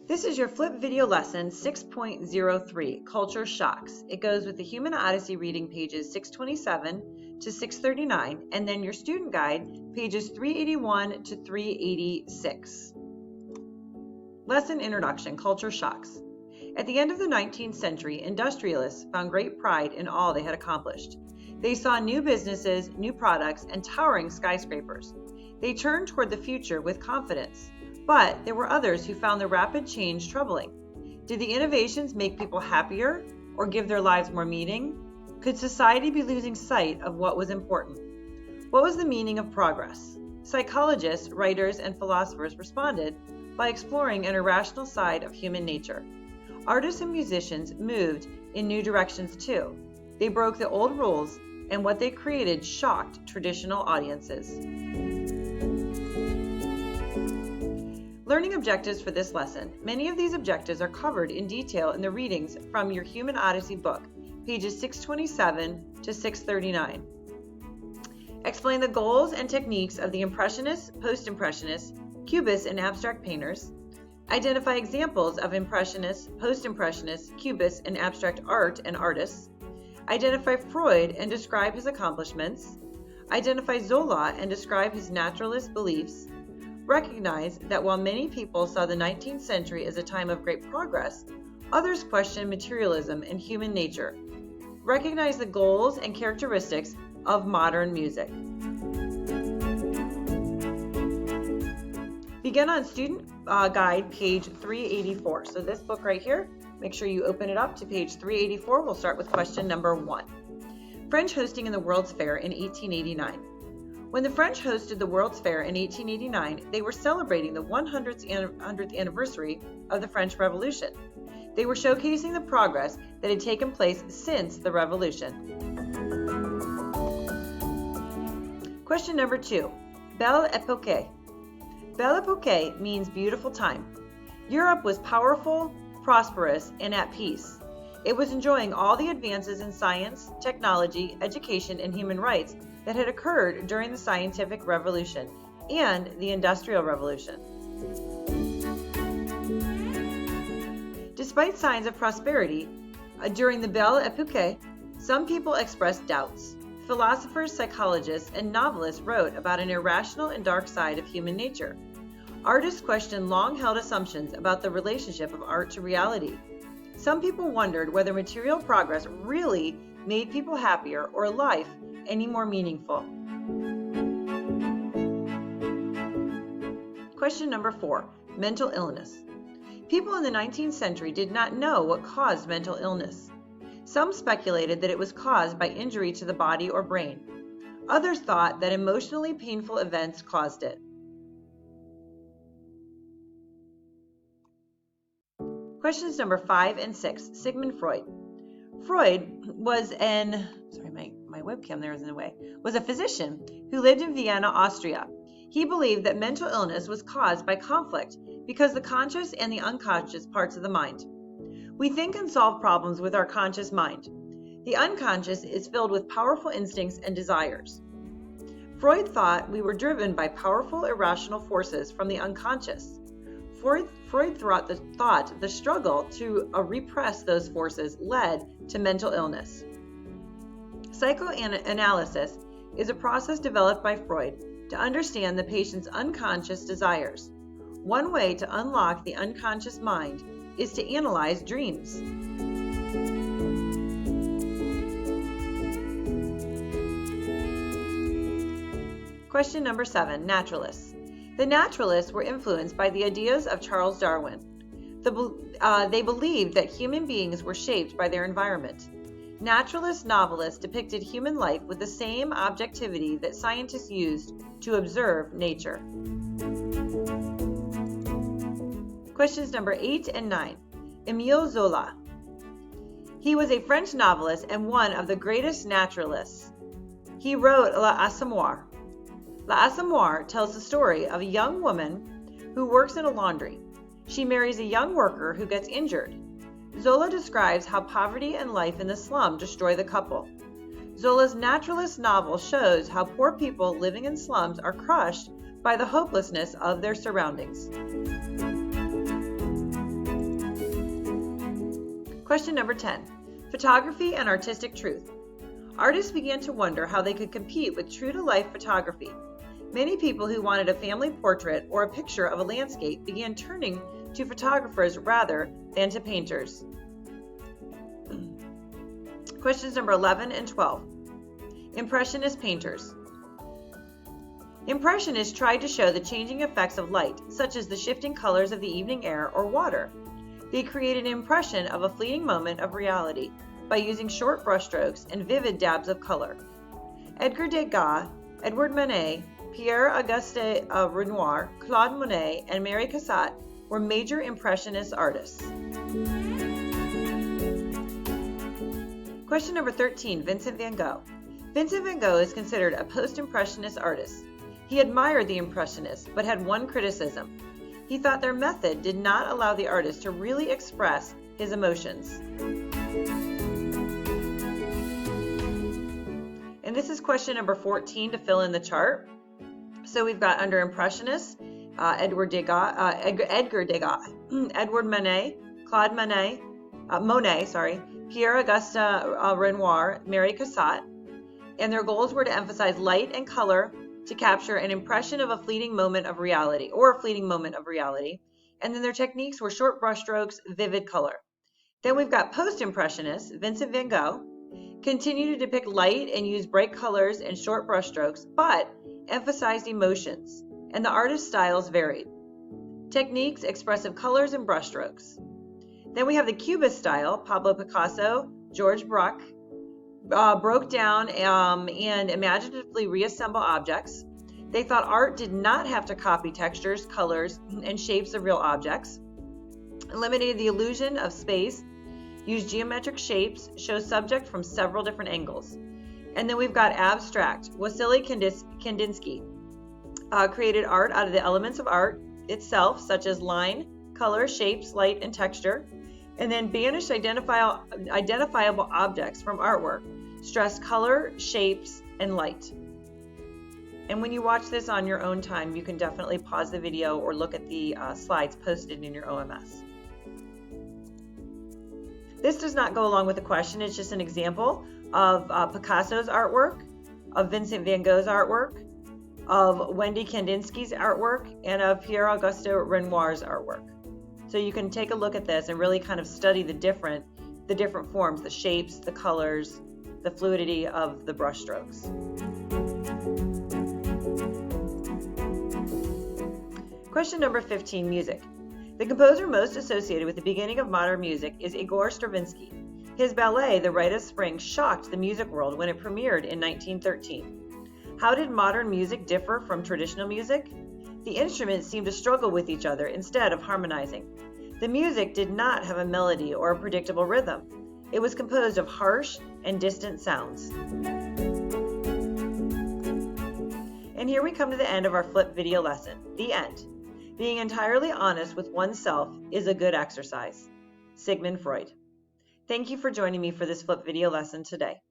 This is your Flip Video Lesson 6.03, Culture Shocks. It goes with the Human Odyssey reading pages 627 to 639, and then your student guide, pages 381 to 386. Lesson Introduction, Culture Shocks. At the end of the 19th century, industrialists found great pride in all they had accomplished. They saw new businesses, new products, and towering skyscrapers. They turned toward the future with confidence. But there were others who found the rapid change troubling. Did the innovations make people happier or give their lives more meaning? Could society be losing sight of what was important? What was the meaning of progress? Psychologists, writers, and philosophers responded by exploring an irrational side of human nature. Artists and musicians moved in new directions too. They broke the old rules, and what they created shocked traditional audiences. Learning objectives for this lesson. Many of these objectives are covered in detail in the readings from your Human Odyssey book, pages 627 to 639. Explain the goals and techniques of the Impressionists, Post-Impressionists, Cubists, and abstract painters. Identify examples of Impressionists, Post-Impressionists, Cubists, and abstract art and artists. Identify Freud and describe his accomplishments. Identify Zola and describe his naturalist beliefs. Recognize that while many people saw the 19th century as a time of great progress, others questioned materialism and human nature. Recognize the goals and characteristics of modern music. Begin on Student Guide, page 384. So this book right here, make sure you open it up to page 384. We'll start with question number 1. French hosting in the World's Fair in 1889. When the French hosted the World's Fair in 1889, they were celebrating the 100th anniversary of the French Revolution. They were showcasing the progress that had taken place since the Revolution. Question number 2. Belle Époque. Belle Époque means beautiful time. Europe was powerful, prosperous, and at peace. It was enjoying all the advances in science, technology, education, and human rights that had occurred during the Scientific Revolution and the Industrial Revolution. Despite signs of prosperity, during the Belle Époque, some people expressed doubts. Philosophers, psychologists, and novelists wrote about an irrational and dark side of human nature. Artists questioned long-held assumptions about the relationship of art to reality. Some people wondered whether material progress really made people happier or life any more meaningful. Question number 4. Mental illness. People in the 19th century did not know what caused mental illness. Some speculated that it was caused by injury to the body or brain. Others thought that emotionally painful events caused it. Questions number 5 and 6. Sigmund Freud. Freud was my webcam there is in the way, was a physician who lived in Vienna, Austria. He believed that mental illness was caused by conflict because the conscious and the unconscious parts of the mind. We think and solve problems with our conscious mind. The unconscious is filled with powerful instincts and desires. Freud thought we were driven by powerful irrational forces from the unconscious. Freud thought the struggle to repress those forces led to mental illness. Psychoanalysis is a process developed by Freud to understand the patient's unconscious desires. One way to unlock the unconscious mind is to analyze dreams. Question number 7. Naturalists. The naturalists were influenced by the ideas of Charles Darwin. They believed that human beings were shaped by their environment. Naturalist novelists depicted human life with the same objectivity that scientists used to observe nature. Questions number 8 and 9. Émile Zola. He was a French novelist and one of the greatest naturalists. He wrote L'Assommoir. L'Assommoir tells the story of a young woman who works in a laundry. She marries a young worker who gets injured. Zola describes how poverty and life in the slum destroy the couple. Zola's naturalist novel shows how poor people living in slums are crushed by the hopelessness of their surroundings. Question number 10. Photography and artistic truth. Artists began to wonder how they could compete with true-to-life photography. Many people who wanted a family portrait or a picture of a landscape began turning to photographers rather than to painters. Questions number 11 and 12. Impressionist painters. Impressionists tried to show the changing effects of light, such as the shifting colors of the evening air or water. They created an impression of a fleeting moment of reality by using short brushstrokes and vivid dabs of color. Edgar Degas, Edouard Manet, Pierre-Auguste Renoir, Claude Monet, and Mary Cassatt were major Impressionist artists. Question number 13, Vincent van Gogh. Vincent van Gogh is considered a post-impressionist artist. He admired the Impressionists, but had one criticism. He thought their method did not allow the artist to really express his emotions. And this is question number 14 to fill in the chart. So we've got under Impressionists, Edgar Degas, Edouard Manet, Claude Monet, Pierre-Auguste Renoir, Mary Cassatt, and their goals were to emphasize light and color to capture an impression of a fleeting moment of reality, and then their techniques were short brushstrokes, vivid color. Then we've got post-impressionists. Vincent van Gogh continued to depict light and use bright colors and short brushstrokes, but emphasized emotions, and the artist's styles varied. Techniques, expressive colors, and brushstrokes. Then we have the Cubist style. Pablo Picasso, George Braque, broke down and imaginatively reassemble objects. They thought art did not have to copy textures, colors, and shapes of real objects. Eliminated the illusion of space, used geometric shapes, shows subject from several different angles. And then we've got abstract. Wassily Kandinsky created art out of the elements of art itself, such as line, color, shapes, light, and texture, and then banished identifiable objects from artwork, stressed color, shapes, and light. And when you watch this on your own time, you can definitely pause the video or look at the slides posted in your OMS. This does not go along with the question. It's just an example of Picasso's artwork, of Vincent van Gogh's artwork, of Wendy Kandinsky's artwork, and of Pierre-Auguste Renoir's artwork. So you can take a look at this and really kind of study the different forms, the shapes, the colors, the fluidity of the brushstrokes. Question number 15, music. The composer most associated with the beginning of modern music is Igor Stravinsky. His ballet, The Rite of Spring, shocked the music world when it premiered in 1913. How did modern music differ from traditional music? The instruments seemed to struggle with each other instead of harmonizing. The music did not have a melody or a predictable rhythm. It was composed of harsh and distant sounds. And here we come to the end of our flip video lesson, the end. Being entirely honest with oneself is a good exercise. Sigmund Freud. Thank you for joining me for this flip video lesson today.